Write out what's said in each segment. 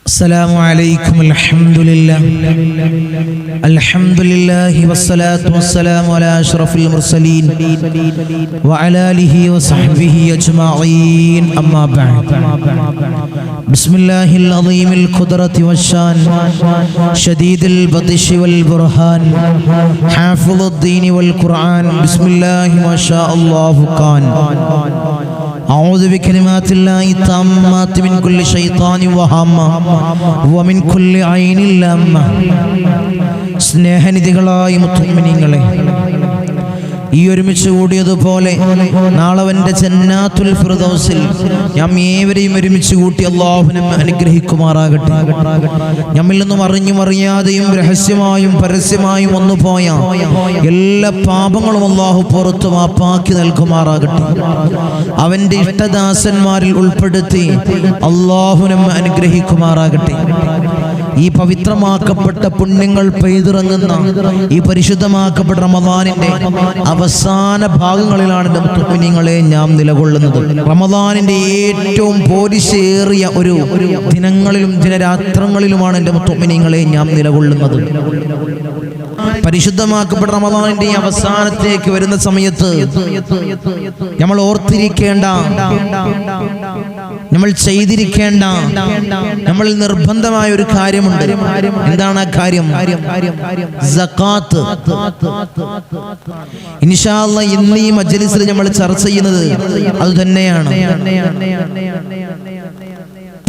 السلام عليكم. الحمد لله والصلاة والسلام على أشرف المرسلين وعلى آله وصحبه أجمعين. أما بعد، بسم الله العظيم القدرة والشان شديد البطش والبرهان حافظ الدين والقرآن. بسم الله ما شاء الله كان. أعوذ بكلمات الله التامات من كل شيطان وهامة ومن كل عين لامة. സ്നേഹനിധികളായ മുഅ്മിനീങ്ങളെ, ഈ ഒരുമിച്ച് കൂടിയതുപോലെ നാളെ അവന്റെ ജന്നാത്തുൽ ഫിർദൗസിൽ നാം ഏവരെയും ഒരുമിച്ച് കൂട്ടി അല്ലാഹു നമ്മെ അനുഗ്രഹിക്കുമാറാകട്ടെ. നമ്മിൽ നിന്നും അറിഞ്ഞും അറിയാതെയും രഹസ്യമായും പരസ്യമായും വന്നുപോയ എല്ലാ പാപങ്ങളും അല്ലാഹു പുറത്തു മാപ്പാക്കി നൽകുമാറാകട്ടെ. അവന്റെ ഇഷ്ടദാസന്മാരിൽ ഉൾപ്പെടുത്തി അല്ലാഹു നമ്മെ അനുഗ്രഹിക്കുമാറാകട്ടെ. ഈ പവിത്രമാക്കപ്പെട്ട പുണ്യങ്ങൾ പെയ്തിറങ്ങുന്ന ഈ പരിശുദ്ധമാക്കപ്പെട്ട റമദാനിന്റെ അവസാന ഭാഗങ്ങളിലാണ് മുഅ്മിനീങ്ങളെ നാം നിലകൊള്ളുന്നത്. റമദാനിന്റെ ഏറ്റവും പോരിശേറിയ ഒരു ദിനങ്ങളിലും ദിനരാത്രങ്ങളിലുമാണ് എൻ്റെ മുഅ്മിനീങ്ങളെ നാം നിലകൊള്ളുന്നത്. പരിശുദ്ധമാക്കപ്പെട്ട റമദാനിന്റെ ഈ അവസാനത്തേക്ക് വരുന്ന സമയത്ത് നമ്മൾ ഓർത്തിരിക്കേണ്ട, നമ്മൾ ചെയ്തിരിക്കേണ്ട, നമ്മൾ നിർബന്ധമായ ഒരു കാര്യമുണ്ട്. എന്താണ് ആ കാര്യം? സകാത്ത്. ഇൻഷാ അല്ലാഹ് ഇന്ന് ഈ മജ്ലിസിൽ നമ്മൾ ചർച്ച ചെയ്യുന്നത് അത് തന്നെയാണ്.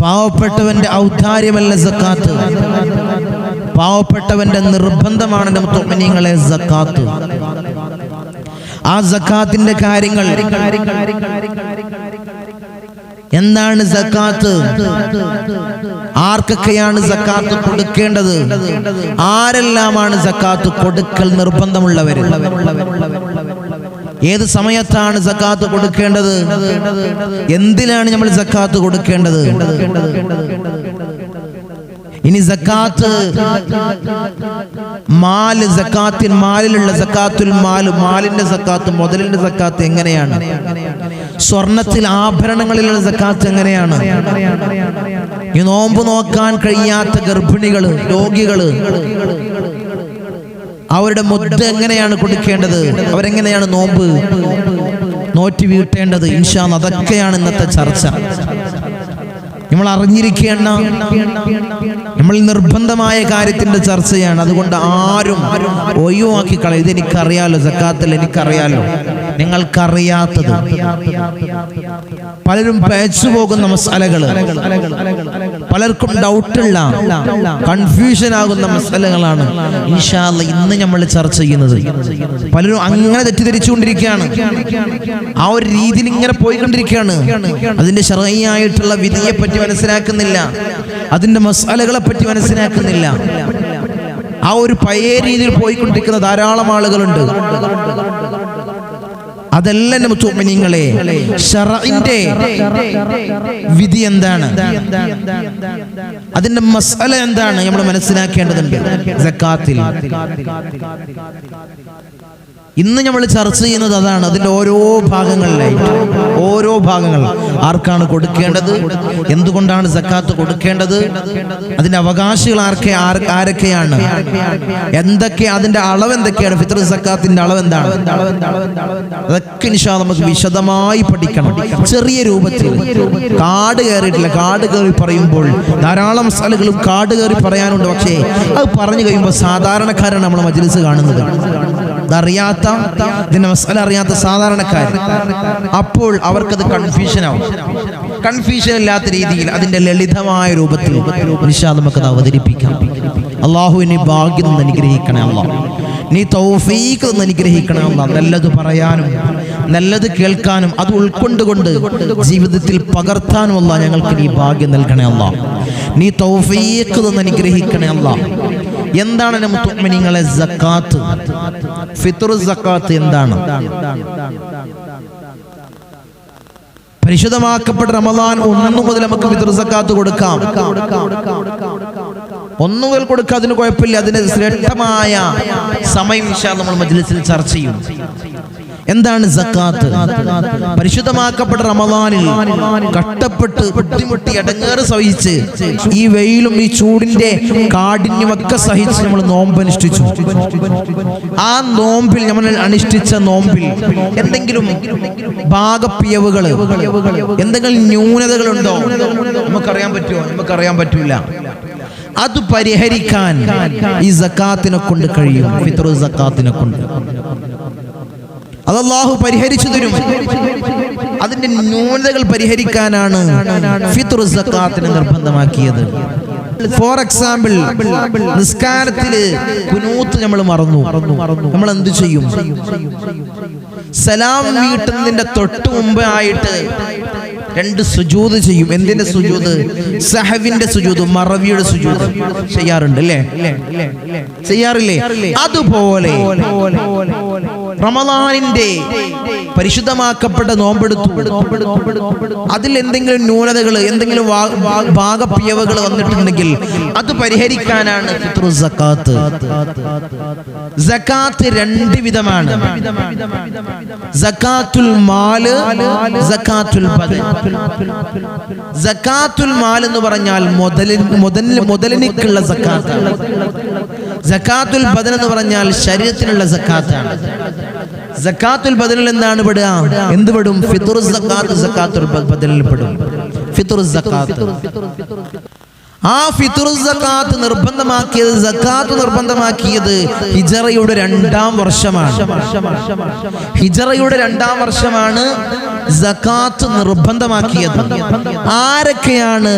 പാവപ്പെട്ടവന്റെ ഔദാര്യമല്ല സകാത്ത്, പാവപ്പെട്ടവന്റെ നിർബന്ധമാണ് മുഅ്മിനീങ്ങളെ സകാത്ത്. ആ സകാത്തിന്റെ കാര്യങ്ങൾ എന്താണ്? സകാത്ത് ആർക്കൊക്കെയാണ് സകാത്ത് കൊടുക്കേണ്ടത്? ആരെല്ലാമാണ് സകാത്ത് കൊടുക്കൽ നിർബന്ധമുള്ളവർ? ഏത് സമയത്താണ് സകാത്ത് കൊടുക്കേണ്ടത്? എന്തിനാണ് നമ്മൾ സകാത്ത് കൊടുക്കേണ്ടത്? ഇനി സകാത്ത് മാല്, സകാത്തിൽ മാലിലുള്ള സകാത്തുൽ മാല്, മാലിന്റെ സകാത്ത്, മുതലിന്റെ സകാത്ത് എങ്ങനെയാണ്? സ്വർണത്തിൽ ആഭരണങ്ങളിലുള്ള സകാത്ത് എങ്ങനെയാണ്? ഈ നോമ്പ് നോക്കാൻ കഴിയാത്ത ഗർഭിണികള്, രോഗികള്, അവരുടെ മുദ്ദ എങ്ങനെയാണ് കൊടുക്കേണ്ടത്? അവരെങ്ങനെയാണ് നോമ്പ് നോറ്റി വീട്ടേണ്ടത്? ഇൻഷാ അല്ലാഹ് അതൊക്കെയാണ് ഇന്നത്തെ ചർച്ച. നമ്മൾ അറിഞ്ഞിരിക്കേണ്ട, നമ്മൾ നിർബന്ധമായ കാര്യത്തിന്റെ ചർച്ചയാണ്. അതുകൊണ്ട് ആരും ഒഴിവാക്കി കളയും. ഇതെനിക്കറിയാലോ, സക്കാത്തിൽ എനിക്കറിയാലോ. നിങ്ങൾക്കറിയാത്തത്, പലരും പേച്ചു പോകുന്ന മസാലകൾ, പലർക്കും ഡൗട്ടുള്ള, കൺഫ്യൂഷൻ ആകുന്ന മസാലകളാണ് ഇൻഷാ അല്ലാഹ് ഇന്ന് നമ്മൾ ചർച്ച ചെയ്യുന്നത്. പലരും അങ്ങനെ തെറ്റിദ്ധരിച്ചുകൊണ്ടിരിക്കുകയാണ്, ആ ഒരു രീതിയിൽ ഇങ്ങനെ പോയിക്കൊണ്ടിരിക്കുകയാണ്. അതിന്റെ ശർഈയായിട്ടുള്ള വിധിയെ പറ്റി മനസ്സിലാക്കുന്നില്ല, അതിന്റെ മസാലകളെ പറ്റി മനസ്സിലാക്കുന്നില്ല. ആ ഒരു പഴയ രീതിയിൽ പോയിക്കൊണ്ടിരിക്കുന്ന ധാരാളം ആളുകളുണ്ട്. അതെല്ലാം മുഅ്മിനീങ്ങളെ, ശർഈന്റെ വിധി എന്താണ്, അതിന്റെ മസ്അല എന്താണ് നമ്മൾ മനസ്സിലാക്കേണ്ടതുണ്ട്. സക്കാത്തിൽ ഇന്ന് നമ്മൾ ചർച്ച ചെയ്യുന്നത് അതാണ്. അതിന്റെ ഓരോ ഭാഗങ്ങളിലായിട്ട്, ഓരോ ഭാഗങ്ങൾ ആർക്കാണ് കൊടുക്കേണ്ടത്, എന്തുകൊണ്ടാണ് സക്കാത്ത് കൊടുക്കേണ്ടത്, അതിന്റെ അവകാശികൾ ആരൊക്കെയാണ്, എന്തൊക്കെ, അതിന്റെ അളവ് എന്തൊക്കെയാണ്, ഫിത്ർ സക്കാത്തിന്റെ അളവ് എന്താണ്, അതൊക്കെ ഇൻഷാ അല്ലാഹ് നമുക്ക് വിശദമായി പഠിക്കണം. ചെറിയ രൂപത്തിൽ, കാട് കയറിയിട്ടില്ല. കാട് കയറി പറയുമ്പോൾ ധാരാളം മസാലകളും കാട് കയറി പറയാനുണ്ട്. പക്ഷേ അത് പറഞ്ഞു കഴിയുമ്പോൾ സാധാരണക്കാരാണ് നമ്മൾ മജ്ലിസ് കാണുന്നത്. അറിയാത്ത, ഇതിന്റെ മസാല അറിയാത്ത സാധാരണക്കാർ, അപ്പോൾ അവർക്കത് കൺഫ്യൂഷൻ ആവും. കൺഫ്യൂഷൻ ഇല്ലാത്ത രീതിയിൽ അതിന്റെ ലളിതമായ രൂപത്തിൽ ഇൻഷാ അല്ലാഹ് നമുക്കത് അവതരിപ്പിക്കാം. അല്ലാഹുവിനെ ഭാഗ്യം നിന്ന് അനുഗ്രഹിക്കണേ അല്ലാഹ്, നീ തൗഫീഖ് നിന്ന് അനുഗ്രഹിക്കണേ അല്ലാഹ്. നല്ലത് പറയാനും നല്ലത് കേൾക്കാനും അത് ഉൾക്കൊണ്ടുകൊണ്ട് ജീവിതത്തിൽ പകർത്താനും അല്ലാഹ് ഞങ്ങൾക്ക് നീ ഭാഗ്യം നൽകണേ അല്ലാഹ്. നീ തൗഫീഖ് നിന്ന് അനുഗ്രഹിക്കണേ അല്ലാഹ്. എന്താണ് മുഅ്മിനീങ്ങളെ സക്കാത്ത്? ഫിത്ർ സക്കാത്ത് എന്താണ്? പരിശുദ്ധമാക്കപ്പെട്ട റമദാൻ 1 മുതൽ നമുക്ക് ഫിത്ർ സക്കാത്ത് കൊടുക്കാം. 1 മുതൽ കൊടുക്കാം, അതിന് കുഴപ്പമില്ല. അതിന് ശ്രേഷ്ഠമായ സമയം ഇൻഷാ അല്ലാഹ് നമ്മൾ മജ്ലിസിൽ ചർച്ച ചെയ്യും. എന്താണ് സക്കാത്ത്? പരിശുദ്ധമാക്കപ്പെട്ട റമദാനിൽ കഷ്ടപ്പെട്ട് ബുദ്ധിമുട്ടി ഇടങ്ങേറ് സഹിച്ച് ഈ വെയിലും ഈ ചൂടിന്റെ കാഠിന്യമൊക്കെ സഹിച്ച് നമ്മൾ നോമ്പ് അനുഷ്ഠിച്ചു. ആ നോമ്പിൽ നമ്മൾ അനുഷ്ഠിച്ച നോമ്പിൽ എന്തെങ്കിലും ഭാഗപ്പിയവുകൾ, എന്തെങ്കിലും ന്യൂനതകളുണ്ടോ? നമുക്കറിയാൻ പറ്റുമോ? നമുക്കറിയാൻ പറ്റൂല. അത് പരിഹരിക്കാൻ ഈ സക്കാത്തിനെ കൊണ്ട് കഴിയും. ഫിത്ർ സക്കാത്തിനെ കൊണ്ട് അത് അല്ലാഹു പരിഹരിച്ചു തരും. അതിന്റെ ന്യൂനതകൾ പരിഹരിക്കാനാണ് ഫിത്ർ സക്കാത്തിനെ നിർബന്ധമാക്കിയത്. ഫോർ എക്സാമ്പിൾ, നിസ്കാരത്തില് കുനൂത്ത് നമ്മൾ മറന്നു, നമ്മൾ എന്ത് ചെയ്യും? സലാം വീട്ടുന്നതിന്റെ തൊട്ട് മുമ്പ് ആയിട്ട് 2 സുജൂദ് ചെയ്യും. എന്തിന്റെ സുജൂദ്? സഹവിന്റെ സുജൂദ്, മറവിയുടെ സുജൂദ് ചെയ്യാറുണ്ട് അല്ലേ? ചെയ്യാറില്ലേ? അതുപോലെ റമദാനിന്റെ പരിശുദ്ധമാക്കപ്പെട്ട നോമ്പെടുത്തു, അതിൽ എന്തെങ്കിലും ന്യൂനതകൾ, എന്തെങ്കിലും ഭാഗപ്പിയവുകൾ വന്നിട്ടുണ്ടെങ്കിൽ അത് പരിഹരിക്കാനാണ് ഫിത്ർ സക്കാത്ത്. സക്കാത്ത് 2 വിധമാണ്: സക്കാത്തുൽ മാല്, സക്കാത്തുൽ ബദൻ. സക്കാത്തുൽ മാൽ എന്ന് പറഞ്ഞാൽ മുതലിനുള്ള സക്കാത്താണ്. സക്കാത്തുൽ ബദൻ എന്ന് പറഞ്ഞാൽ ശരീരത്തിനുള്ള സക്കാത്താണ്. സക്കാത്തുൽ ബദനിൽ എന്താണ് പെടുക? എന്ത് പെടും? ഫിത്ർ സക്കാത്ത് സക്കാത്തുൽ ബദനിൽ പെടും. ഫിത്ർ സക്കാത്ത്, ആ ഫിത്ർ സക്കാത്ത് നിർബന്ധമാക്കിയത്, സക്കാത്ത് നിർബന്ധമാക്കിയത് ഹിജറയുടെ 2ാം വർഷമാണ്. ഹിജറയുടെ 2ാം വർഷമാണ് സക്കാത്ത് നിർബന്ധമാക്കിയത്. ആരൊക്കെയാണ്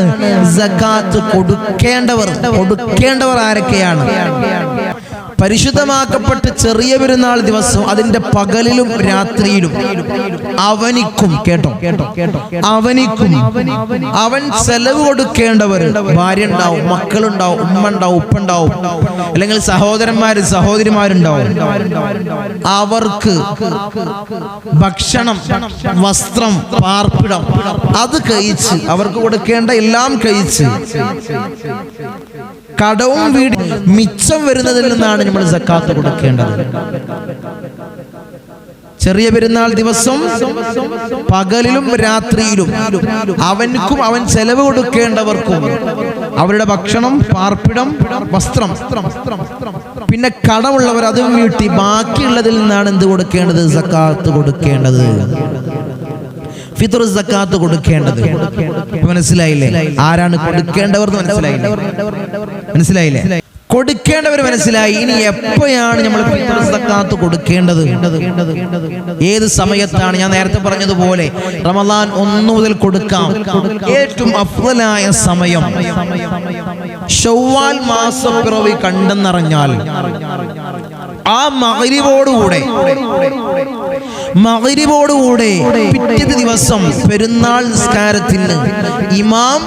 സക്കാത്ത് കൊടുക്കേണ്ടവർ ആരൊക്കെയാണ്? പരിശുദ്ധമാക്കപ്പെട്ട ചെറിയ പെരുന്നാൾ ദിവസം അതിന്റെ പകലിലും രാത്രിയിലും അവനിക്കും, കേട്ടോ, അവനിക്കും അവൻ ചെലവ് കൊടുക്കേണ്ടവർ, ഭാര്യ ഉണ്ടാവും, മക്കളുണ്ടാവും, ഉമ്മ ഉണ്ടാവും, ഉപ്പ ഉണ്ടാവും, അല്ലെങ്കിൽ സഹോദരന്മാര് സഹോദരിമാരുണ്ടാവും. അവർക്ക് ഭക്ഷണം, വസ്ത്രം, പാർപ്പിടം അത് കഴിച്ച്, അവർക്ക് കൊടുക്കേണ്ട എല്ലാം കഴിച്ച്, കടവും വീട് മിച്ചം വരുന്നതിൽ നിന്നാണ് നമ്മൾ സക്കാത്ത് കൊടുക്കേണ്ടത്. ചെറിയ പെരുന്നാൾ ദിവസം പകലിലും രാത്രിയിലും അവൻക്കും അവൻ ചെലവ് കൊടുക്കേണ്ടവർക്കും അവരുടെ ഭക്ഷണം, പാർപ്പിടം, വസ്ത്രം, പിന്നെ കടമുള്ളവർ അതും വീട്ടി ബാക്കിയുള്ളതിൽ നിന്നാണ് എന്ത് കൊടുക്കേണ്ടത്? സക്കാത്ത് കൊടുക്കേണ്ടത്, ഫിത്ർ സക്കാത്ത് കൊടുക്കേണ്ടത്. മനസ്സിലായില്ലേ? ആരാണ് കൊടുക്കേണ്ടവർ? മനസ്സിലായില്ലേ? കൊടുക്കേണ്ടവർ മനസ്സിലായി. ഇനി എപ്പോഴാണ് നമ്മൾ ഫിത്ർ സക്കാത്ത് കൊടുക്കേണ്ടത്? ഏത് സമയത്താണ്? ഞാൻ നേരത്തെ പറഞ്ഞതുപോലെ റമദാൻ 1 മുതൽ കൊടുക്കാം. ഏറ്റവും അഫ്ളലായ സമയം ശവ്വാൽ മാസപ്പിറവി കണ്ടെന്നറിഞ്ഞാൽ ആ മഗ്‌രിബോടുകൂടെ പിറ്റേ ദിവസം പെരുന്നാൾ നിസ്കാരത്തിന് ഇമാം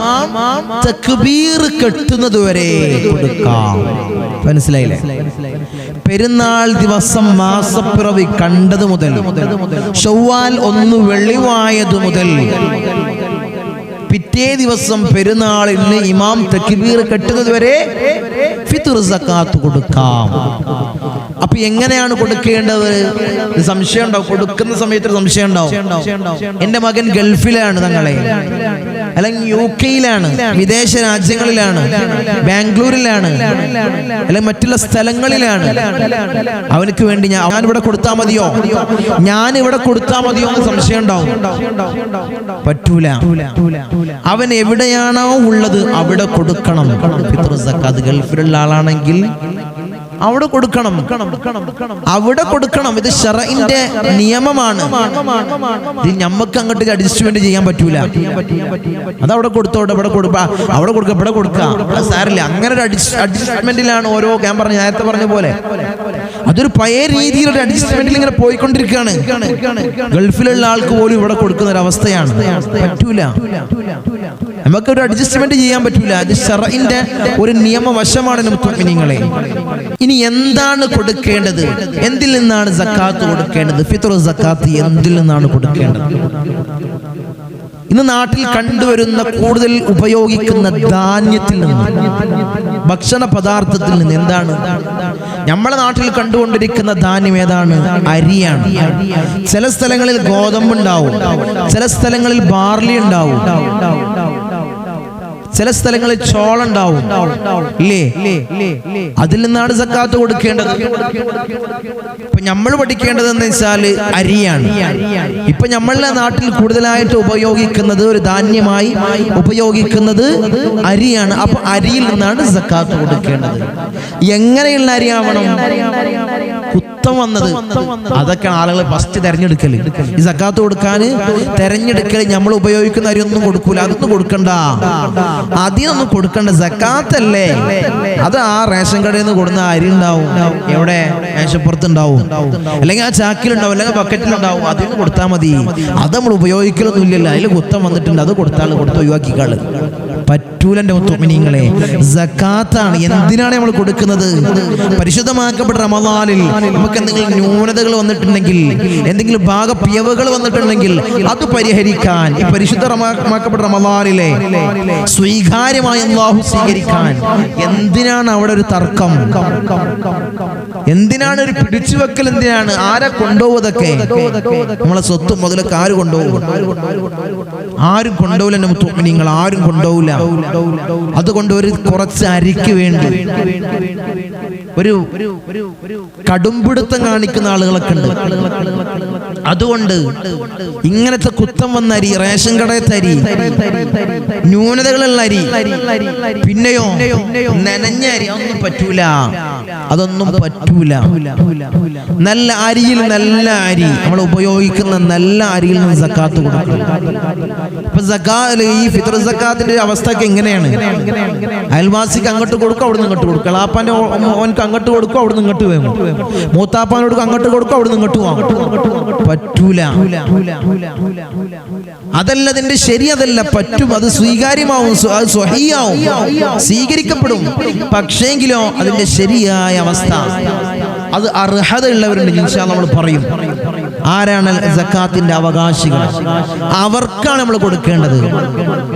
തക്ബീർ കെട്ടുന്നതുവരെ കൊടുക്കാം. മനസ്സിലായില്ലേ? പെരുന്നാൾ ദിവസം മാസപ്പിറവി കണ്ടത് മുതൽ ശവ്വാൽ 1 വെള്ളിവായത് മുതൽ പിറ്റേ ദിവസം പെരുന്നാളിന് ഇമാം തക്ബീർ കെട്ടുന്നത് വരെ ഫിത്ർ സക്കാത്ത് കൊടുക്കാം. അപ്പൊ എങ്ങനെയാണ് കൊടുക്കേണ്ടത്? സംശയം ഉണ്ടാവും, കൊടുക്കുന്ന സമയത്ത് സംശയം ഉണ്ടാവും. എന്റെ മകൻ ഗൾഫിലാണ്, തങ്ങളെ, അല്ലെങ്കിൽ UK-യിലാണ്, വിദേശ രാജ്യങ്ങളിലാണ്, ബാംഗ്ലൂരിലാണ്, അല്ലെങ്കിൽ മറ്റുള്ള സ്ഥലങ്ങളിലാണ്. അവനക്ക് വേണ്ടി ഞാൻ ഇവിടെ കൊടുത്താൽ മതിയോ, ഞാൻ ഇവിടെ കൊടുത്താൽ മതിയോ എന്ന് സംശയം ഉണ്ടാവും. പറ്റൂല. അവൻ എവിടെയാണോ ഉള്ളത് അവിടെ കൊടുക്കണം ഫിത്ർ സക്കാത്ത്. ഗൾഫിലുള്ള ആളാണെങ്കിൽ അവിടെ കൊടുക്കണം, അവിടെ കൊടുക്കണം. ഇത് ശറഇന്റെ നിയമമാണ്. ഇത് നമുക്ക് അങ്ങോട്ട് അഡ്ജസ്റ്റ്മെന്റ് ചെയ്യാൻ പറ്റൂല. അതവിടെ കൊടുത്തോട്ടെ, ഇവിടെ അവിടെ കൊടുക്കുക, ഇവിടെ കൊടുക്കുക, സാരില്ല. അങ്ങനെ ഒരു അഡ്ജസ്റ്റ്മെന്റിലാണ് ഓരോ, ഞാൻ പറഞ്ഞു നേരത്തെ പറഞ്ഞ പോലെ അതൊരു പഴയ രീതിയിലൊരു അഡ്ജസ്റ്റ്മെന്റിൽ ഇങ്ങനെ പോയിക്കൊണ്ടിരിക്കുകയാണ്. ഗൾഫിലുള്ള ആൾക്ക് പോലും ഇവിടെ കൊടുക്കുന്ന ഒരു അവസ്ഥയാണ്. പറ്റൂല, നമുക്കൊരു അഡ്ജസ്റ്റ്മെന്റ് ചെയ്യാൻ പറ്റൂല. അത് ശറഇന്റെ ഒരു നിയമവശമാണ് മുഅ്മിനീങ്ങളെ. ഇനി എന്താണ് കൊടുക്കേണ്ടത്? എന്തിൽ നിന്നാണ് സക്കാത്ത് കൊടുക്കേണ്ടത്? ഫിത്ർ സക്കാത്ത് എന്തിൽ നിന്നാണ് കൊടുക്കേണ്ടത്? ഇന്ന് നാട്ടിൽ കണ്ടുവരുന്ന കൂടുതൽ ഉപയോഗിക്കുന്ന ധാന്യത്തിൽ നിന്ന്, ഭക്ഷണ പദാർത്ഥത്തിൽ നിന്ന് എന്താണ്? നമ്മളെ നാട്ടിൽ കണ്ടുകൊണ്ടിരിക്കുന്ന ധാന്യം ഏതാണ്? അരിയാണ്. ചില സ്ഥലങ്ങളിൽ ഗോതമ്പ് ഉണ്ടാവും, ചില സ്ഥലങ്ങളിൽ ബാർലി ഉണ്ടാവും, ചില സ്ഥലങ്ങളിൽ ചോളം ഉണ്ടാവും, ഇല്ലേ? അതിൽ നിന്നാണ് സക്കാത്ത് കൊടുക്കേണ്ടത്. ഇപ്പൊ നമ്മൾ പഠിക്കേണ്ടത് എന്ന് വെച്ചാൽ അരിയാണ്. ഇപ്പൊ നമ്മളുടെ നാട്ടിൽ കൂടുതലായിട്ട് ഉപയോഗിക്കുന്നത്, ഒരു ധാന്യമായി ഉപയോഗിക്കുന്നത് അരിയാണ്. അപ്പൊ അരിയിൽ നിന്നാണ് സക്കാത്ത് കൊടുക്കേണ്ടത്. എങ്ങനെയുള്ള അരിയാവണം? കുത്തം വന്നത്, അതൊക്കെ ആളുകൾ ഫസ്റ്റ് തെരഞ്ഞെടുക്കല്. ഈ സക്കാത്ത് കൊടുക്കാൻ തെരഞ്ഞെടുക്കൽ നമ്മൾ ഉപയോഗിക്കുന്ന അരിയൊന്നും കൊടുക്കൂല. അതൊന്നും കൊടുക്കണ്ട, അതിനൊന്നും കൊടുക്കണ്ട. സക്കാത്തല്ലേ അത്. ആ റേഷൻ കടയിൽ നിന്ന് കൊടുക്കുന്ന അരി ഉണ്ടാവും, എവിടെ? മേശപ്പുറത്ത് ഉണ്ടാവും, അല്ലെങ്കിൽ ആ ചാക്കിലുണ്ടാവും, അല്ലെങ്കിൽ ബക്കറ്റിലുണ്ടാവും. അതിന് കൊടുത്താൽ മതി. അത് നമ്മൾ ഉപയോഗിക്കലൊന്നും ഇല്ലല്ലോ. അതിൽ കുത്തം വന്നിട്ടുണ്ട്, അത് കൊടുത്താൽ കൊടുത്ത് ഒഴിവാക്കിക്കാള്. പറ്റൂല എൻ്റെ മുഅ്മിനീങ്ങളെ. സക്കാത്താണ്. എന്തിനാണ് നമ്മൾ കൊടുക്കുന്നത്? പരിശുദ്ധമാക്കപ്പെട്ട റമദാനിൽ നമുക്ക് എന്തെങ്കിലും ന്യൂനതകൾ വന്നിട്ടുണ്ടെങ്കിൽ, എന്തെങ്കിലും ഭാഗപ്പിഴവുകൾ വന്നിട്ടുണ്ടെങ്കിൽ അത് പരിഹരിക്കാൻ, ഈ പരിശുദ്ധമാക്കപ്പെട്ട റമദാനിലെ സ്വീകാര്യമായ അല്ലാഹു സ്വീകരിക്കാൻ എന്തിനാണ് അവിടെ ഒരു തർക്കം? എന്തിനാണ് ഒരു പിടിച്ചുവെക്കൽ? എന്തിനാണ്? ആരെ കൊണ്ടുപോവതൊക്കെ? നമ്മളെ സ്വത്ത് മുതലൊക്കെ ആര് കൊണ്ടുപോകും? ആരും കൊണ്ടുപോകില്ല എൻ്റെ മുഅ്മിനീങ്ങൾ, ആരും കൊണ്ടുപോകില്ല. അതുകൊണ്ട് ഒരു കുറച്ച് അരിക്ക് വേണ്ടി ഒരു കടുംപിടുത്തം കാണിക്കുന്ന ആളുകളൊക്കെ ഉണ്ട്. അതുകൊണ്ട് ഇങ്ങനത്തെ കുത്തം വന്ന അരി, റേഷൻ കടയത്തെ അരി, ന്യൂനതകളുള്ള അരി, പിന്നെയോ നനഞ്ഞ അരി, അതൊന്നും പറ്റൂല. അതൊന്നും പറ്റൂല. നല്ല അരിയിൽ, നല്ല അരി, നമ്മൾ ഉപയോഗിക്കുന്ന നല്ല അരിയിൽ നിന്ന് സക്കാത്ത് കൊടുക്കും. ഇപ്പൊ ഈ ഫിത്ർ സക്കാത്തിന്റെ അവസ്ഥ ഒക്കെ എങ്ങനെയാണ്? അയൽവാസിക്ക് അങ്ങോട്ട് കൊടുക്കും, അവിടുന്ന് ഇങ്ങോട്ട് കൊടുക്കും. കളാപ്പാന്റെ ഓനക്ക് അങ്ങോട്ട് കൊടുക്കും, അവിടുന്ന് ഇങ്ങോട്ട് വേണം. മൂത്താപ്പാനോട് അങ്ങോട്ട് കൊടുക്കും, അവിടുന്ന് ഇങ്ങോട്ട് വാങ്ങും. പറ്റൂല. അതല്ല അതിന്റെ ശരി, അതല്ല. പറ്റും, അത് സ്വീകാര്യമാവും, അത് സ്വഹീയാവും, സ്വീകരിക്കപ്പെടും. പക്ഷേങ്കിലോ അതിന്റെ ശരിയായ അവസ്ഥ, അത് അർഹത ഉള്ളവരുണ്ട്. ഇൻഷാ അല്ലാഹ് നമ്മൾ പറയും ആരാണ് സക്കാത്തിന്റെ അവകാശികൾ. അവർക്കാണ് നമ്മൾ കൊടുക്കേണ്ടത്.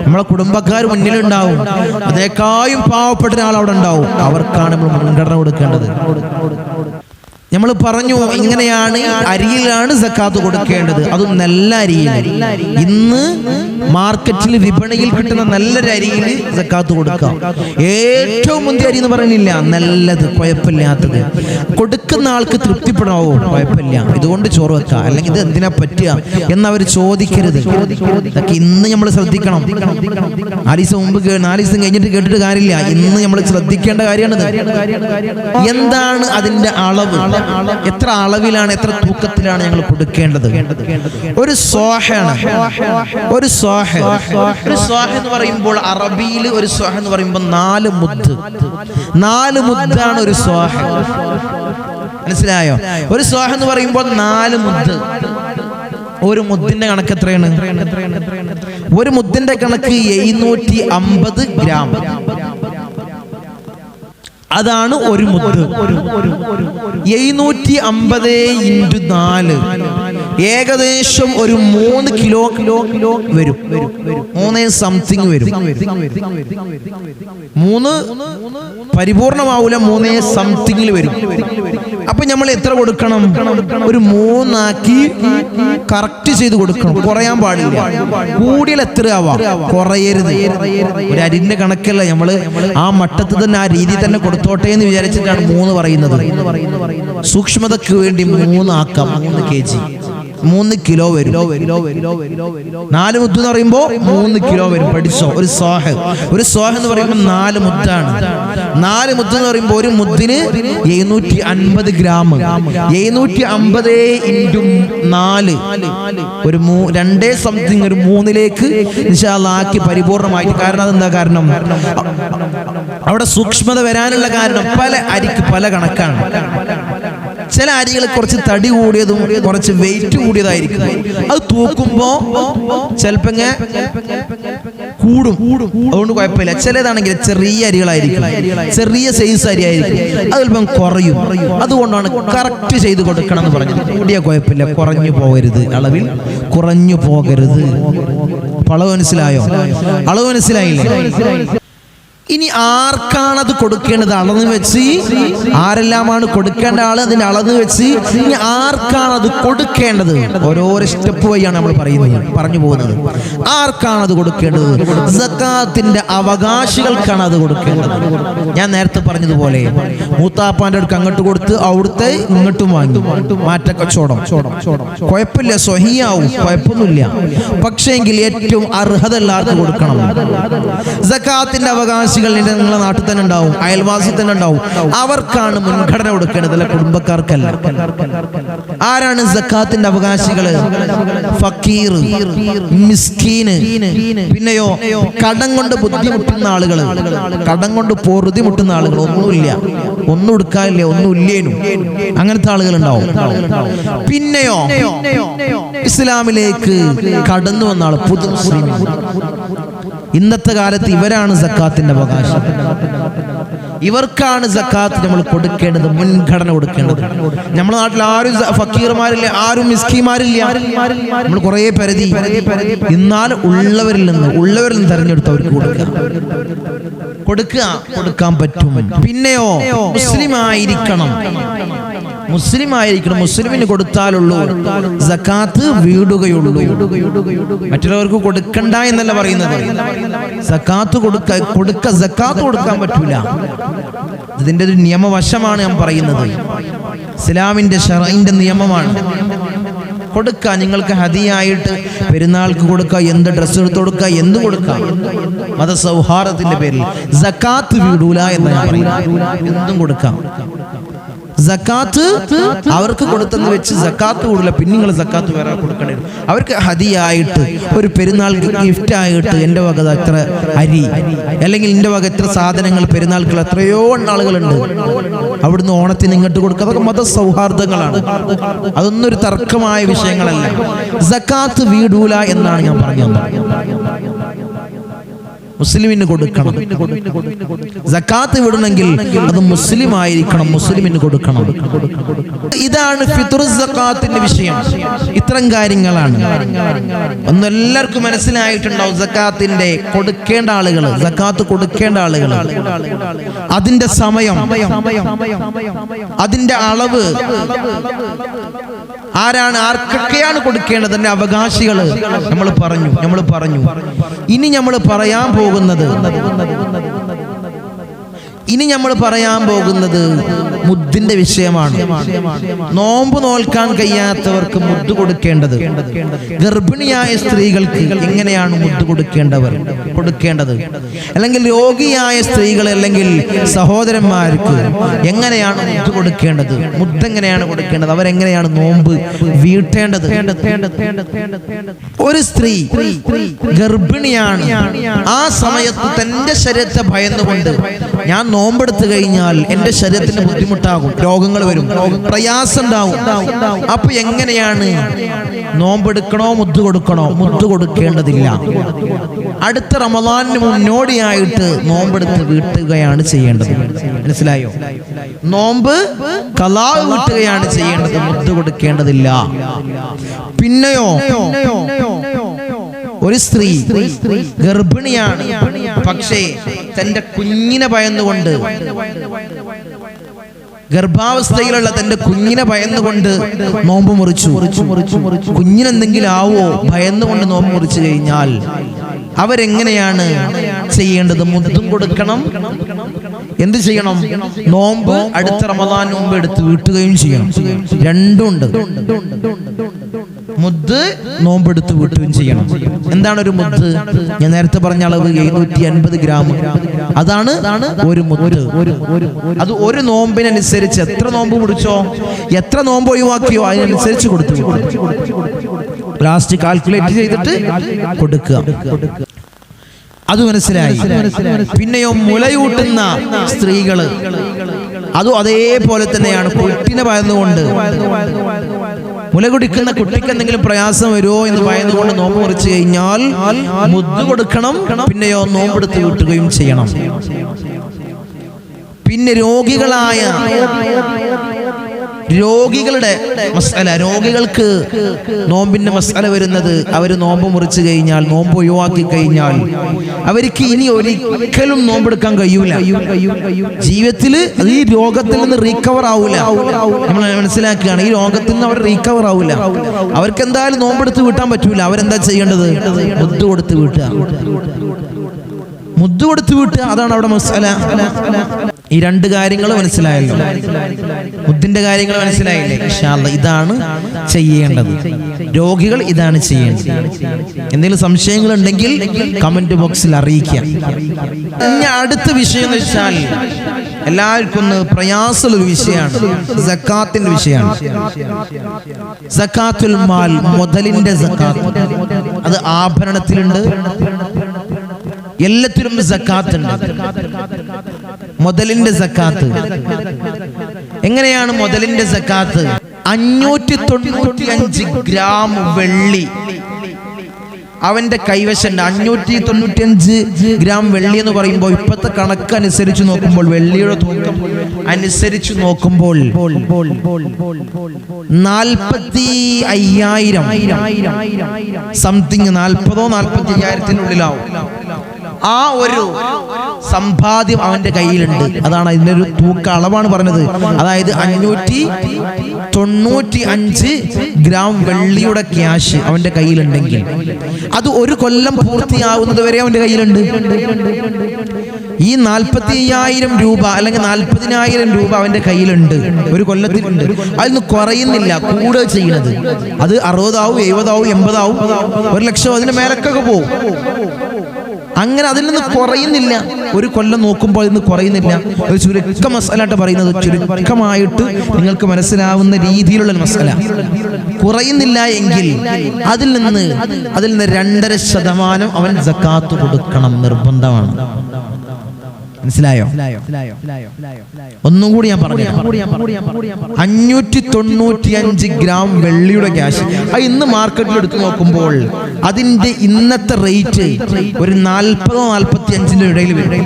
നമ്മളെ കുടുംബക്കാർ മുന്നിലുണ്ടാവും, അതേക്കായും പാവപ്പെട്ട ഒരാൾ അവിടെ ഉണ്ടാവും. അവർക്കാണ് നമ്മൾ മുൻഗണന കൊടുക്കേണ്ടത്. നമ്മൾ പറഞ്ഞു ഇങ്ങനെയാണ് അരിയിലാണ് സക്കാത്ത് കൊടുക്കേണ്ടത്. അതും നല്ല അരിയിൽ. ഇന്ന് മാർക്കറ്റിൽ, വിപണിയിൽ കിട്ടുന്ന നല്ലൊരു അരിയിൽ സക്കാത്ത് കൊടുക്കാം. ഏറ്റവും മുന്തിയ അരി എന്ന് പറയുന്നില്ല, നല്ലത്, കുഴപ്പമില്ലാത്തത്. കൊടുക്കുന്ന ആൾക്ക് തൃപ്തിപ്പെടാവോ? കുഴപ്പമില്ല, ഇതുകൊണ്ട് ചോറ് വെക്കാം, അല്ലെങ്കിൽ ഇത് എന്തിനാ പറ്റുക എന്നവർ ചോദിക്കരുത്. ഇതൊക്കെ ഇന്ന് നമ്മൾ ശ്രദ്ധിക്കണം. 4 ദിവസം മുമ്പ്, 4 ദിവസം കഴിഞ്ഞിട്ട് കേട്ടിട്ട് കാര്യമില്ല. ഇന്ന് നമ്മൾ ശ്രദ്ധിക്കേണ്ട കാര്യമാണിത്. എന്താണ് അതിന്റെ അളവ്? എത്ര അളവിലാണ്, എത്ര തൂക്കത്തിലാണ് ഞങ്ങൾ കൊടുക്കേണ്ടത്? ഒരു സ്വാഹാണ്. ഒരു സ്വാഹ് എന്ന് പറയുമ്പോൾ, അറബിയിൽ ഒരു സ്വാഹ് എന്ന് പറയുമ്പോൾ 4 മുദ്ദ്. 4 മുദ്ദാണ് ഒരു സ്വാഹ്. മനസ്സിലായോ? ഒരു സ്വാഹ് എന്ന് പറയുമ്പോൾ 4 മുദ്ദ്. ഒരു മുദ്ദിന്റെ കണക്ക് എത്രയാണ്? ഒരു മുദ്ദിന്റെ കണക്ക് 750 ഗ്രാം. അതാണ് ഒരു മുദ്ദ്. 750 × 4 ഏകദേശം ഒരു 3 കിലോ വരും. 3 സംതിങ് വരും. 3 പരിപൂർണമാവൂല, 3 സംതിങ്ങിൽ വരും. അപ്പൊ നമ്മൾ എത്ര കൊടുക്കണം? ഒരു 3 ആക്കി കറക്റ്റ് ചെയ്ത് കൊടുക്കണം. കുറയാൻ പാടില്ല. കൂടിയാൽ എത്ര ആവാം, കുറയരുത്. ഒരു അരിന്റെ കണക്കല്ല, നമ്മള് ആ മട്ടത്തിൽ തന്നെ, ആ രീതി തന്നെ കൊടുത്തോട്ടെ എന്ന് വിചാരിച്ചിട്ടാണ് 3 പറയുന്നത്. സൂക്ഷ്മതക്ക് വേണ്ടി 3 ആക്കാം. 3 kg, 3 കിലോ വരും. 4 മുദ്ദ് എന്ന് പറയുമ്പോൾ 3 കിലോ വരും. പഠിച്ചോ? ഒരു സ്വാഹ് എന്ന് പറയുമ്പോൾ 4 മുദ്ദാണ്. 4 മുദ്ദ് എന്ന് പറയുമ്പോൾ ഒരു മുദ്ദിന് 750 ഗ്രാം. 750 × 4 ഒരു 2 സംതിങ്, ഒരു 3ലേക്ക് ഇൻഷാ അല്ലാഹ് ആക്കി പരിപൂർണമായിട്ട്. കാരണം അതെന്താ കാരണം? അവിടെ സൂക്ഷ്മത വരാനുള്ള കാരണം, പല അരിക്ക് പല കണക്കാണ്. ചില അരികൾ കുറച്ച് തടി കൂടിയതും കുറച്ച് വെയിറ്റ് കൂടിയതായിരിക്കും. അത് തൂക്കുമ്പോ ചിലപ്പോ കൂടും, അതുകൊണ്ട് കുഴപ്പമില്ല. ചിലതാണെങ്കിൽ ചെറിയ അരികളായിരിക്കും, ചെറിയ സൈസ് അരി ആയിരിക്കും, അത് ചിലപ്പം കുറയും. അതുകൊണ്ടാണ് കറക്റ്റ് ചെയ്ത് കൊടുക്കണം എന്ന് പറഞ്ഞത്. കൂടിയ കുഴപ്പമില്ല, കുറഞ്ഞു പോകരുത്, അളവിൽ കുറഞ്ഞു പോകരുത്. അളവ് മനസ്സിലായോ? അളവ് മനസ്സിലായില്ലേ? ഇനി ആർക്കാണത് കൊടുക്കേണ്ടത് അളന്ന് വെച്ച്, ആരെല്ലാമാണ് കൊടുക്കേണ്ട ആള് അതിന്റെ അളന്ന് വെച്ച്, ഇനി ആർക്കാണത് കൊടുക്കേണ്ടത് ഓരോരോ സ്റ്റെപ്പ് വഴിയാണ് നമ്മൾ പറഞ്ഞു പോകുന്നത്. ആർക്കാണത് കൊടുക്കേണ്ടത്? സക്കാത്തിന്റെ അവകാശികൾക്കാണ് അത് കൊടുക്കേണ്ടത്. ഞാൻ നേരത്തെ പറഞ്ഞതുപോലെ മൂത്താപ്പാന്റെ അടുക്ക് അങ്ങോട്ട് കൊടുത്ത് അവിടുത്തെ ഇങ്ങോട്ടും വാങ്ങി മാറ്റക്കച്ചവടം കുഴപ്പമില്ല, സ്വഹിയാവും, കുഴപ്പമൊന്നുമില്ല. പക്ഷേങ്കിൽ ഏറ്റവും അർഹത എല്ലാവർക്കും കൊടുക്കണം. സക്കാത്തിന്റെ അവകാശി നിങ്ങളുടെ നാട്ടിൽ തന്നെ ഉണ്ടാവും, അയൽവാസി തന്നെ ഉണ്ടാവും. അവർക്കാണ് മുൻഗണന കൊടുക്കേണ്ടത്, അല്ല കുടുംബക്കാർക്കല്ല. ആരാണ് സക്കാത്തിന്റെ അവകാശികള്? ഫക്കീർ, മിസ്കീന്, പിന്നെയോ കടം കൊണ്ട് ബുദ്ധിമുട്ടുന്ന ആളുകൾ, കടം കൊണ്ട് പൊറുതിമുട്ടുന്ന ആളുകൾ, ഒന്നുമില്ല, ഒന്നും എടുക്കാനില്ല, ഒന്നും ഇല്ലേനും, അങ്ങനത്തെ ആളുകൾ ഉണ്ടാവും. പിന്നെയോ ഇസ്ലാമിലേക്ക് കടന്നു വന്ന ആൾ, പുതു മുസ്ലിം. ഇന്നത്തെ കാലത്ത് ഇവരാണ് സക്കാത്തിന്റെ അവകാശം. ഇവർക്കാണ് സക്കാത്ത് നമ്മൾ കൊടുക്കേണ്ടത്, മുൻഗണന കൊടുക്കേണ്ടത്. നമ്മുടെ നാട്ടിൽ ആരും ഫക്കീർമാരില്ല, ആരും മിസ്കീന്മാരില്ല. നമ്മൾ കുറെ പരിധി, എന്നാൽ ഉള്ളവരിൽ നിന്ന് തെരഞ്ഞെടുത്തവർക്ക് കൊടുക്കാൻ പറ്റും. പിന്നെയോ മുസ്ലിം ആയിരിക്കണം. മുസ്ലിമിന് കൊടുത്താലുള്ളൂ സക്കാത്ത് വീടുകയുള്ളൂ. മറ്റുള്ളവർക്ക് കൊടുക്കണ്ട എന്നല്ല പറയുന്നത്. സക്കാത്ത് കൊടുക്കാൻ പറ്റൂല. ഇതിന്റെ ഒരു നിയമവശമാണ് ഞാൻ പറയുന്നത്. ഇസ്ലാമിന്റെ ശറഈന്റെ നിയമമാണ്. കൊടുക്കുക, നിങ്ങൾക്ക് ഹദിയായിട്ട് പെരുന്നാൾക്ക് കൊടുക്കുക, എന്ത് ഡ്രസ്സ് എടുത്ത് കൊടുക്കുക, എന്ത് കൊടുക്കാം. മതസൗഹാർദ്ദത്തിന്റെ പേരിൽ സക്കാത്ത് വീടൂല എന്ന് ഞാൻ പറയുന്നത്. എന്തും കൊടുക്കാം. സക്കാത്ത് അവർക്ക് കൊടുത്തെന്ന് വെച്ച് സക്കാത്ത് കൂടില്ല, പിന്നെ നിങ്ങൾ സക്കാത്ത് വേറെ കൊടുക്കേണ്ടി വരും. അവർക്ക് ഹദിയായിട്ട്, ഒരു പെരുന്നാൾക്ക് ഗിഫ്റ്റ് ആയിട്ട് എൻ്റെ വക എത്ര അരി, അല്ലെങ്കിൽ എൻ്റെ വക എത്ര സാധനങ്ങൾ, പെരുന്നാൾക്കുള്ള എത്രയോ ആളുകളുണ്ട്, അവിടുന്ന് ഓണത്തിന് ഇങ്ങോട്ട് കൊടുക്കുക. അതൊക്കെ മതസൗഹാർദ്ദങ്ങളാണ്, അതൊന്നും ഒരു തർക്കമായ വിഷയങ്ങളല്ല. സക്കാത്ത് വീടൂല എന്നാണ് ഞാൻ പറഞ്ഞത്. മുസ്ലിമിന് കൊടുക്കണം. സക്കാത്ത് വിടണമെങ്കിൽ അത് മുസ്ലിം ആയിരിക്കണം, മുസ്ലിമിന് കൊടുക്കണം. ഇതാണ് ഫിത്ർ സക്കാത്തിന്റെ വിഷയം. ഇത്തരം കാര്യങ്ങളാണ്. ഒന്ന് എല്ലാവർക്കും മനസ്സിലായിട്ടുണ്ടാവും. സക്കാത്തിന്റെ കൊടുക്കേണ്ട ആളുകൾ, സക്കാത്ത് കൊടുക്കേണ്ട ആളുകൾ, അതിന്റെ സമയം, അതിന്റെ അളവ്, ആരാണ്, ആർക്കൊക്കെയാണ് കൊടുക്കേണ്ടത്, അതിന്റെ അവകാശികൾ നമ്മൾ പറഞ്ഞു. ഇനി നമ്മൾ പറയാൻ പോകുന്നത് മുദ്ദിന്റെ വിഷയമാണ്. നോമ്പ് നോൽക്കാൻ കഴിയാത്തവർക്ക് മുദ്ദ് കൊടുക്കേണ്ടത്, ഗർഭിണിയായ സ്ത്രീകൾക്ക് എങ്ങനെയാണ് മുദ്ദ് കൊടുക്കേണ്ടത്, അല്ലെങ്കിൽ രോഗിയായ സ്ത്രീകൾ അല്ലെങ്കിൽ സഹോദരന്മാർക്ക് എങ്ങനെയാണ് മുദ്ദ് കൊടുക്കേണ്ടത്, മുദ്ദ് എങ്ങനെയാണ് കൊടുക്കേണ്ടത്, അവരെങ്ങനെയാണ് നോമ്പ് വീട്ടേണ്ടത്. ഒരു സ്ത്രീ ഗർഭിണിയാണ്, ആ സമയത്ത് തന്റെ ശരീരത്തെ ഭയന്നുകൊണ്ട് ഞാൻ നോമ്പെടുത്തു കഴിഞ്ഞാൽ എന്റെ ശരീരത്തിന് ബുദ്ധിമുട്ടാകും, രോഗങ്ങൾ വരും, പ്രയാസം ഉണ്ടാവും. അപ്പൊ എങ്ങനെയാണ് നോമ്പെടുക്കണോ മുദ്ദ് കൊടുക്കണോ? മുദ്ദ് കൊടുക്കേണ്ടതില്ല. അടുത്ത റമളാനിന് മുന്നോടിയായിട്ട് നോമ്പെടുത്ത് വീട്ടുകയാണ് ചെയ്യേണ്ടത്. മനസ്സിലായോ? നോമ്പ് ഖളാ വീട്ടുകയാണ് ചെയ്യേണ്ടത്, മുദ്ദ് കൊടുക്കേണ്ടതില്ല. പിന്നെയോ ഒരു സ്ത്രീ ഗർഭിണിയാണ്, പക്ഷേ തന്റെ കുഞ്ഞിനെ ഭയന്നുകൊണ്ട്, ഗർഭാവസ്ഥയിലുള്ള തന്റെ കുഞ്ഞിനെ ഭയന്നുകൊണ്ട് നോമ്പ് മുറിച്ചു. കുഞ്ഞിനെന്തെങ്കിലും ആവോ ഭയന്നുകൊണ്ട് നോമ്പ് മുറിച്ചു കഴിഞ്ഞാൽ അവരെങ്ങനെയാണ് ചെയ്യേണ്ടത്? മുദ്ദും കൊടുക്കണം, എന്ത് ചെയ്യണം? നോമ്പ് അടുത്ത റമളാൻ മുമ്പ് എടുത്ത് വീട്ടുകയും ചെയ്യണം. രണ്ടുണ്ട്. മുദ്ദ് നോമ്പെടുത്ത് വീട്ടുകയും ചെയ്യണം. എന്താണ് ഒരു മുദ്ദ്? ഞാൻ നേരത്തെ പറഞ്ഞ അളവ് 750 ഗ്രാം. അതാണ് ഒരു മുദ്ദ്. അത് ഒരു നോമ്പിനനുസരിച്ച് എത്ര നോമ്പ് പിടിച്ചോ, എത്ര നോമ്പ് ഒഴിവാക്കിയോ അതിനനുസരിച്ച് കൊടുത്തു. ലാസ്റ്റ് കാൽക്കുലേറ്റ് ചെയ്തിട്ട് കൊടുക്കുക. അത് മനസ്സിലായി. പിന്നെയോ മുലയൂട്ടുന്ന സ്ത്രീകള്, അതും അതേപോലെ തന്നെയാണ്. കുട്ടിനെ ഭയന്നുകൊണ്ട്, മുല കുടിക്കുന്ന കുട്ടിക്ക് എന്തെങ്കിലും പ്രയാസം വരുമോ എന്ന് ഭയന്നുകൊണ്ട് നോമ്പ് മുറിച്ചു കഴിഞ്ഞാൽ മുദ്ദ് കൊടുക്കണം. പിന്നെയോ നോമ്പെടുത്ത് വീട്ടുകയും ചെയ്യണം. പിന്നെ രോഗികളായ രോഗികളുടെ മസ്അല, രോഗികൾക്ക് നോമ്പിന്റെ മസ്അല വരുന്നത്, അവർ നോമ്പ് മുറിച്ചു കഴിഞ്ഞാൽ, നോമ്പ് ഒഴിവാക്കി കഴിഞ്ഞാൽ അവർക്ക് ഇനി ഒരിക്കലും നോമ്പെടുക്കാൻ കഴിയൂല. ജീവിതത്തിൽ ഈ രോഗത്തിൽ നിന്ന് റീകവർ ആവൂല. നമ്മൾ മനസ്സിലാക്കുകയാണ്, ഈ രോഗത്തിൽ നിന്ന് അവർ റീകവർ ആവൂല. അവർക്ക് എന്തായാലും നോമ്പെടുത്ത് വീട്ടാൻ പറ്റൂല. അവരെന്താ ചെയ്യേണ്ടത്? മുദ്ദ് കൊടുത്ത് വീട്ടുക. മുദ്ദ് കൊടുത്ത് വീട്ടുക, അതാണ് അവിടെ മസ്അല. ഈ രണ്ട് കാര്യങ്ങൾ മനസ്സിലായല്ലോ, മുദ്ദിന്റെ കാര്യങ്ങൾ മനസ്സിലായില്ലേ? ഇൻഷാ അല്ലാഹ് ഇതാണ് ചെയ്യേണ്ടത്. രോഗികൾ ഇതാണ് ചെയ്യേണ്ടത്. എന്തെങ്കിലും സംശയങ്ങൾ ഉണ്ടെങ്കിൽ കമന്റ് ബോക്സിൽ അറിയിക്കുക. ഇനി അടുത്ത വിഷയം എന്ന് വെച്ചാൽ എല്ലാവർക്കും ഒന്ന് പ്രയാസമുള്ള വിഷയമാണ്, സക്കാത്തിന്റെ വിഷയമാണ്. സക്കാത്തുൽ മാൽ, മുതലിന്റെ സക്കാത്ത്. അത് ആഭരണത്തിലുണ്ട്, എല്ലാത്തിലും സക്കാത്ത് ഉണ്ട്. മുതലിന്റെ സക്കാത്ത് എങ്ങനെയാണ്? മുതലിന്റെ സക്കാത്ത് 595 ഗ്രാം വെള്ളി അവന്റെ കൈവശമുണ്ട്. 595 ഗ്രാം വെള്ളി എന്ന് പറയുമ്പോൾ ഇപ്പോഴത്തെ കണക്ക് അനുസരിച്ച് നോക്കുമ്പോൾ, വെള്ളിയുടെ തൂക്കം അനുസരിച്ച് നോക്കുമ്പോൾ 45,000 സംതിങ്, 40,000 45,000 ആ ഒരു സമ്പാദ്യം അവന്റെ കയ്യിലുണ്ട്. അതാണ് അതിന്റെ ഒരു തൂക്ക അളവാണ് പറഞ്ഞത്. അതായത് 595 ഗ്രാം വെള്ളിയുടെ ക്യാഷ് അവന്റെ കയ്യിലുണ്ടെങ്കിൽ അത് ഒരു കൊല്ലം പൂർത്തിയാവുന്നത് വരെ അവന്റെ കയ്യിലുണ്ട്. ഈ 45,000 രൂപ അല്ലെങ്കിൽ 40,000 രൂപ അവന്റെ കയ്യിലുണ്ട്, ഒരു കൊല്ലത്തിലുണ്ട്. അതിന് കുറയുന്നില്ല, കൂടുക ചെയ്യുന്നത്. അത് 60 ആവും, 70 ആവും, 80 ആവും, 1 ലക്ഷം, അതിന്റെ മേലക്കൊക്കെ പോകും. അങ്ങനെ അതിൽ നിന്ന് കുറയുന്നില്ല. ഒരു കൊല്ലം നോക്കുമ്പോൾ അതിൽ നിന്ന് കുറയുന്നില്ല. ഒരു ചുരുക്ക മസാലായിട്ട് പറയുന്നത്, ചുരുക്കമായിട്ട് നിങ്ങൾക്ക് മനസ്സിലാവുന്ന രീതിയിലുള്ള മസാല. കുറയുന്നില്ല എങ്കിൽ അതിൽ നിന്ന് 2.5% അവൻ സക്കാത്ത് കൊടുക്കണം, നിർബന്ധമാണ്. മനസ്സിലായോ? ഒന്നും കൂടി ഞാൻ പറഞ്ഞു. 595 ഗ്രാം വെള്ളിയുടെ ക്യാഷ് അത് ഇന്ന് മാർക്കറ്റിൽ എടുത്തു നോക്കുമ്പോൾ അതിന്റെ ഇന്നത്തെ റേറ്റ് ഒരു 40-45 ഇടയിൽ വരും.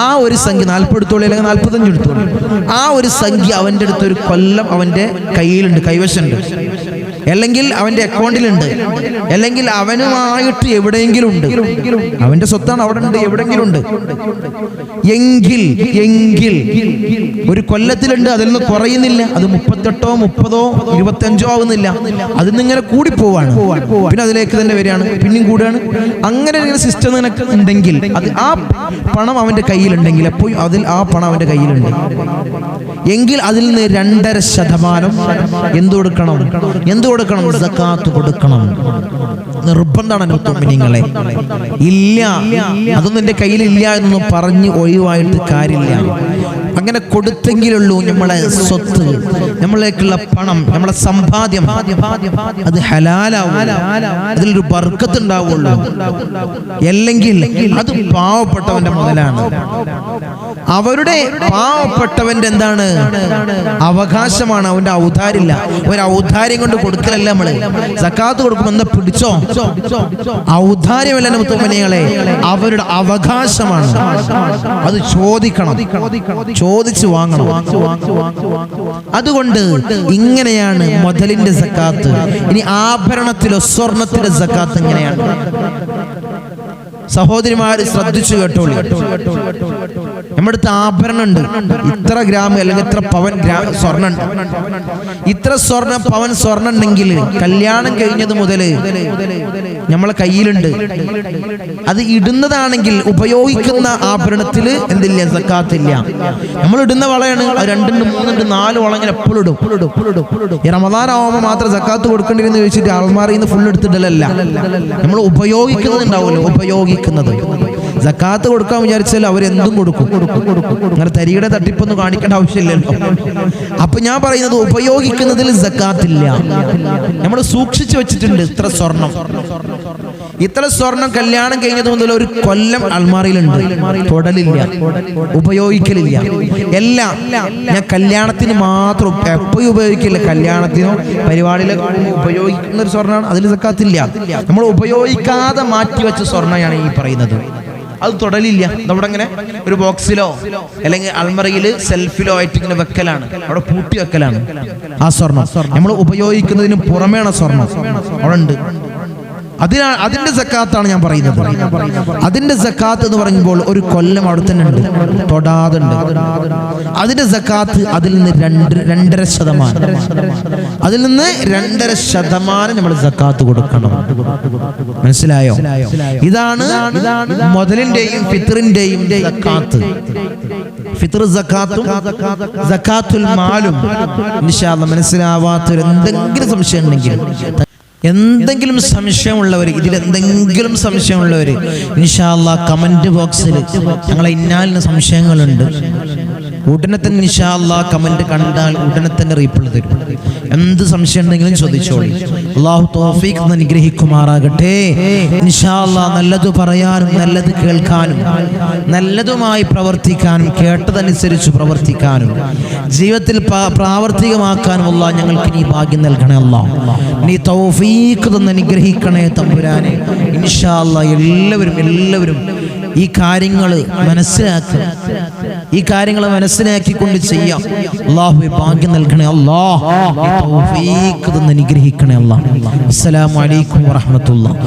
ആ ഒരു സംഖ്യ 40 എടുത്തോളൂ അല്ലെങ്കിൽ 45 എടുത്തോളൂ, ആ ഒരു സംഖ്യ അവന്റെ അടുത്ത് ഒരു കൊല്ലം അവന്റെ കയ്യിലുണ്ട്, കൈവശമുണ്ട്, അല്ലെങ്കിൽ അവന്റെ അക്കൗണ്ടിലുണ്ട്, അല്ലെങ്കിൽ അവനുമായിട്ട് എവിടെയെങ്കിലും ഉണ്ട്. അവന്റെ സ്വത്താണ്, അവിടെ ഉണ്ട്, എവിടെയെങ്കിലും ഉണ്ട്. എങ്കിൽ ഒരു കൊല്ലത്തിലുണ്ട്, അതിൽ നിന്ന് കുറയുന്നില്ല. അത് 38, 30, 25 ആവുന്നില്ല, അതിൽ നിന്ന് ഇങ്ങനെ കൂടിപ്പോവാണ്. പിന്നെ അതിലേക്ക് തന്നെ വരികയാണ്, പിന്നെയും കൂടുകയാണ്. അങ്ങനെ ഒരു സിസ്റ്റം നിനക്ക് ഉണ്ടെങ്കിൽ, അത് ആ പണം അവന്റെ കയ്യിലുണ്ടെങ്കിൽ, എപ്പോഴും അതിൽ ആ പണം അവന്റെ കയ്യിലുണ്ട് എങ്കിൽ അതിൽ നിന്ന് 2.5% എന്ത് കൊടുക്കണം? സക്കാത്ത് കൊടുക്കണം. നിർബന്ധമാണ് മുഅ്മിനീങ്ങളെ. ഇല്ല, അതൊന്നും എന്റെ കയ്യിലില്ല എന്നൊന്നും പറഞ്ഞ് ഒഴിവായിട്ട് കാര്യമില്ല. അങ്ങനെ കൊടുത്തെങ്കിലുള്ളൂ നമ്മളെ സ്വത്ത്, നമ്മളേക്കുള്ള പണം, നമ്മളെ സമ്പാദ്യം അത് ഹലാലാവും, അതിലൊരു ബർക്കത്ത് ഉണ്ടാവുള്ളൂ. അല്ലെങ്കിൽ അത് പാവപ്പെട്ടവന്റെ മുതലാണ്. അവരുടെ പാവപ്പെട്ടവന്റെ എന്താണ്? അവകാശമാണ്, അവന്റെ ഔദാര്യമില്ല. ഒരു ഔദാര്യം കൊണ്ട് കൊടുക്കലല്ല. നമ്മള് സക്കാത്ത് കൊടുക്കുമ്പോൾ എന്താ പിടിച്ചോ? ഔദാര്യമല്ല മുഅ്മിനീങ്ങളെ, അവരുടെ അവകാശമാണ്. അത് ചോദിക്കണം, ചോദിച്ചു വാങ്ങണം. അതുകൊണ്ട് ഇങ്ങനെയാണ് മുതലിന്റെ സക്കാത്ത്. ഇനി ആഭരണത്തിലോ സ്വർണത്തിന്റെ സക്കാത്ത് എങ്ങനെയാണ്? സഹോദരിമാര് ശ്രദ്ധിച്ചു കേട്ടോളി. നമ്മുടെ അടുത്ത് ആഭരണം ഉണ്ട്, ഇത്ര ഗ്രാം അല്ലെങ്കിൽ ഇത്ര പവൻ സ്വർണ്ണം ഉണ്ട്. ഇത്ര പവൻ സ്വർണ്ണം ഉണ്ടെങ്കിൽ കല്യാണം കഴിഞ്ഞത് മുതല് നമ്മളെ കയ്യിലുണ്ട്. അത് ഇടുന്നതാണെങ്കിൽ ഉപയോഗിക്കുന്ന ആഭരണത്തില് എന്തില്ല? സക്കാത്തില്ല. നമ്മൾ ഇടുന്ന വളയാണ്, അത് 2, 3, 4 വള ഇങ്ങനെ എപ്പോഴും ഇടും. ഈ റമദാൻ ആവുമ്പോൾ മാത്രം സക്കാത്ത് കൊടുക്കേണ്ടിരുന്ന് ചോദിച്ചിട്ട് ആൾമാറിന്ന് ഫുൾ എടുത്തിടലല്ല. നമ്മൾ ഉപയോഗിക്കുന്നുണ്ടാവുമല്ലോ, ഉപയോഗിക്കുന്നത്. സക്കാത്ത് കൊടുക്കാൻ വിചാരിച്ചാൽ അവരെന്തും കൊടുക്കും. അങ്ങനെ തരിയുടെ തട്ടിപ്പൊന്നും കാണിക്കേണ്ട ആവശ്യമില്ലല്ലോ. അപ്പൊ ഞാൻ പറയുന്നത്, ഉപയോഗിക്കുന്നതിൽ സക്കാത്തില്ല. നമ്മൾ സൂക്ഷിച്ചു വെച്ചിട്ടുണ്ട് ഇത്ര സ്വർണം കല്യാണം കഴിഞ്ഞത് മുതൽ ഒരു കൊല്ലം അൽമാറിയിലുണ്ട്, തൊടലില്ല, ഉപയോഗിക്കലില്ല. എല്ലാം ഞാൻ കല്യാണത്തിന് മാത്രം, എപ്പോഴും ഉപയോഗിക്കില്ല. കല്യാണത്തിനോ പരിപാടിയിലോ ഉപയോഗിക്കുന്ന ഒരു സ്വർണ്ണമാണ്, അതിൽ സക്കാത്തില്ല. നമ്മൾ ഉപയോഗിക്കാതെ മാറ്റി വെച്ച സ്വർണ്ണയാണ് ഈ പറയുന്നത്. അത് തൊടലില്ല. അതവിടെ ഇങ്ങനെ ഒരു ബോക്സിലോ അല്ലെങ്കിൽ അൽമറയില് സെൽഫിലോ ആയിട്ട് ഇങ്ങനെ വെക്കലാണ്, അവിടെ പൂട്ടി വെക്കലാണ്. ആ സ്വർണം നമ്മൾ ഉപയോഗിക്കുന്നതിന് പുറമേണ സ്വർണം അവിടെ ഉണ്ട്. അതിന്റെ സക്കാത്താണ് ഞാൻ പറയുന്നത്. അതിന്റെ സക്കാത്ത് എന്ന് പറയുമ്പോൾ ഒരു കൊല്ലം അവിടെ തന്നെ ഉണ്ട്, തൊടാതുണ്ട്. അതിന്റെ സക്കാത്ത് അതിൽ നിന്ന് 2.5%, അതിൽ നിന്ന് 2.5% നമ്മൾ സക്കാത്ത് കൊടുക്കണം. മനസ്സിലായോ? ഇതാണ് മുതലിന്റെയും ഫിത്റിന്റെയും സക്കാത്ത്. ഫിത്ർ സക്കാത്തും സക്കാത്തുൽ മാലും ഇൻഷാ അല്ലാഹ് മനസ്സിലാവാത്തൊരു എന്തെങ്കിലും സംശയം ഉണ്ടെങ്കിൽ, എന്തെങ്കിലും സംശയമുള്ളവർ, ഇതിലെന്തെങ്കിലും സംശയമുള്ളവർ ഇൻഷാ അല്ലാഹ് കമന്റ് ബോക്സിൽ ഞങ്ങളെ ഇന്നാലിന് സംശയങ്ങളുണ്ട്, ഉടനെ തന്നെ ഇൻഷാ അല്ലാഹ് കമന്റ് കണ്ടാൽ ഉടനെ തന്നെ റീപ്ലൈ തരും. എന്ത് സംശയം ഉണ്ടെങ്കിലും ചോദിച്ചോളി. അല്ലാഹു തൗഫീഖ് അനുഗ്രഹിക്കുമാറാകട്ടെ. ഇൻഷാ അല്ലാഹ് നല്ലത് പറയാനും നല്ലത് കേൾക്കാനും നല്ലതുമായി പ്രവർത്തിക്കാനും കേട്ടതനുസരിച്ച് പ്രവർത്തിക്കാനും ജീവിതത്തിൽ പ്രാവർത്തികമാക്കാനും അല്ലാഹ് ഞങ്ങൾക്ക് നീ ഭാഗ്യം നൽകണേ. അല്ലാഹ് നീ തൗഫീഖ് തന്ന് അനുഗ്രഹിക്കണേ തമ്പുരാനെ. ഇൻഷാ അല്ലാഹ് എല്ലാവരും ഈ കാര്യങ്ങൾ മനസ്സിലാക്കുക, ഈ കാര്യങ്ങൾ മനസ്സിലാക്കിക്കൊണ്ട് ചെയ്യാം. അല്ലാഹുവേ ഭാഗ്യം നൽകണേ അല്ലാഹ്, തൗഫീഖ് തന്ന് അനുഗ്രഹിക്കണേ അല്ലാഹ്. അസ്സലാമു അലൈക്കും വറഹ്മത്തുള്ളാഹി.